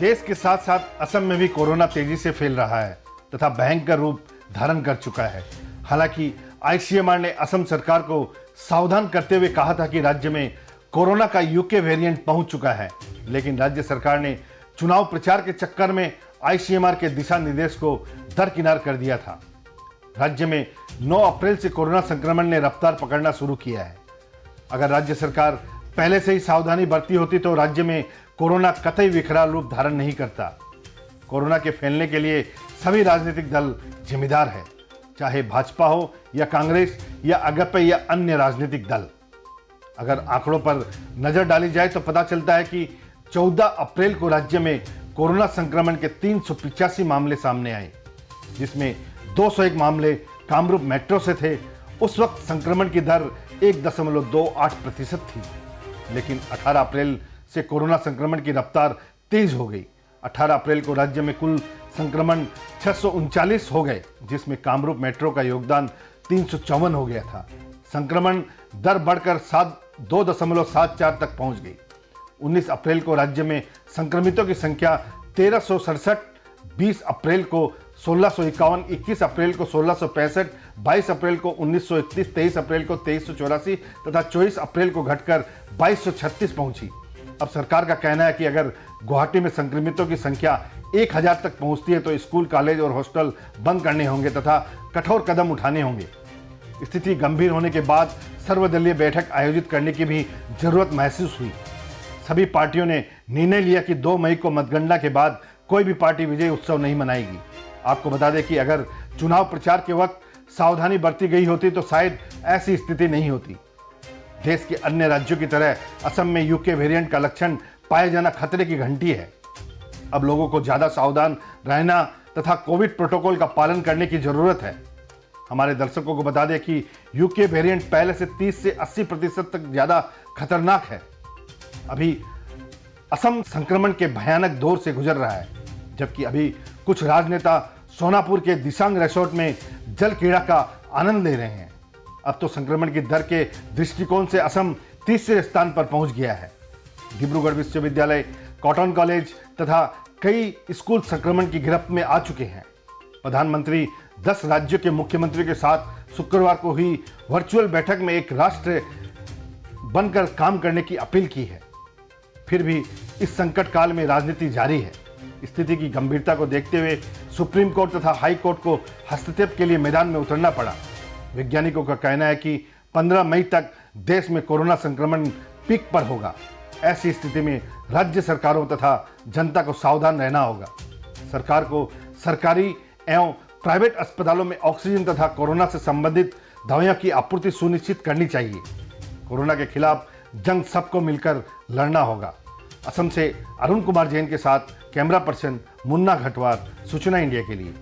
देश के साथ साथ असम में भी कोरोना तेजी से फैल रहा है तथा भयंकर रूप धारण कर चुका है। हालांकि आईसीएमआर ने असम सरकार को सावधान करते हुए कहा था कि राज्य में कोरोना का यूके वेरिएंट पहुंच चुका है, लेकिन राज्य सरकार ने चुनाव प्रचार के चक्कर में आईसीएमआर के दिशा निर्देश को दरकिनार कर दिया था। राज्य में 9 अप्रैल से कोरोना संक्रमण ने रफ्तार पकड़ना शुरू किया है। अगर राज्य सरकार पहले से ही सावधानी बरती होती तो राज्य में कोरोना कतई विकराल रूप धारण नहीं करता। कोरोना के फैलने के लिए सभी राजनीतिक दल जिम्मेदार है, चाहे भाजपा हो या कांग्रेस या अगप या अन्य राजनीतिक दल। अगर आंकड़ों पर नजर डाली जाए तो पता चलता है कि 14 अप्रैल को राज्य में कोरोना संक्रमण के 385 मामले सामने आए, जिसमें 201 मामले कामरूप मेट्रो से थे। उस वक्त संक्रमण की दर 1.28% थी, लेकिन 18 अप्रैल से कोरोना संक्रमण की रफ्तार तेज हो गई। 18 अप्रैल को राज्य में कुल संक्रमण 639 हो गए, जिसमें कामरूप मेट्रो का योगदान 354 हो गया था। संक्रमण दर बढ़कर 2.74 तक पहुंच गई। 19 अप्रैल को राज्य में संक्रमितों की संख्या 1367, 20 अप्रैल को 1651, 21 अप्रैल को 1665, 22 अप्रैल को 1931, 23 अप्रैल को 2384 तथा 24 अप्रैल को घटकर 2236 पहुंची। अब सरकार का कहना है कि अगर गुवाहाटी में संक्रमितों की संख्या 1000 तक पहुंचती है तो स्कूल, कॉलेज और हॉस्टल बंद करने होंगे तथा कठोर कदम उठाने होंगे। स्थिति गंभीर होने के बाद सर्वदलीय बैठक आयोजित करने की भी जरूरत महसूस हुई। सभी पार्टियों ने निर्णय लिया कि 2 मई को मतगणना के बाद कोई भी पार्टी विजय उत्सव नहीं मनाएगी। आपको बता दें कि अगर चुनाव प्रचार के वक्त सावधानी बरती गई होती तो शायद ऐसी स्थिति नहीं होती। देश के अन्य राज्यों की तरह असम में यूके वेरिएंट का लक्षण पाए जाना खतरे की घंटी है। अब लोगों को ज्यादा सावधान रहना तथा कोविड प्रोटोकॉल का पालन करने की जरूरत है। हमारे दर्शकों को बता दें कि यूके वेरिएंट पहले से 30 से 80% तक ज्यादा खतरनाक है। अभी असम संक्रमण के भयानक दौर से गुजर रहा है, जबकि अभी कुछ राजनेता सोनापुर के दिसांग रिसोर्ट में जल क्रीड़ा का आनंद ले रहे हैं। अब तो संक्रमण की दर के दृष्टिकोण से असम तीसरे स्थान पर पहुंच गया है। डिब्रूगढ़ विश्वविद्यालय, कॉटन कॉलेज तथा कई स्कूल संक्रमण की गिरफ्त में आ चुके हैं। प्रधानमंत्री 10 राज्यों के मुख्यमंत्रियों के साथ शुक्रवार को हुई वर्चुअल बैठक में एक राष्ट्र बनकर काम करने की अपील की है। फिर भी इस संकट काल में राजनीति जारी है। स्थिति की गंभीरता को देखते हुए सुप्रीम कोर्ट तथा हाई कोर्ट को हस्तक्षेप के लिए मैदान में उतरना पड़ा। वैज्ञानिकों का कहना है कि 15 मई तक देश में कोरोना संक्रमण पीक पर होगा। ऐसी स्थिति में राज्य सरकारों तथा जनता को सावधान रहना होगा। सरकार को सरकारी एवं प्राइवेट अस्पतालों में ऑक्सीजन तथा कोरोना से संबंधित दवाइयों की आपूर्ति सुनिश्चित करनी चाहिए। कोरोना के खिलाफ जंग सबको मिलकर लड़ना होगा। असम से अरुण कुमार जैन के साथ कैमरा पर्सन मुन्ना घटवार, सूचना इंडिया के लिए।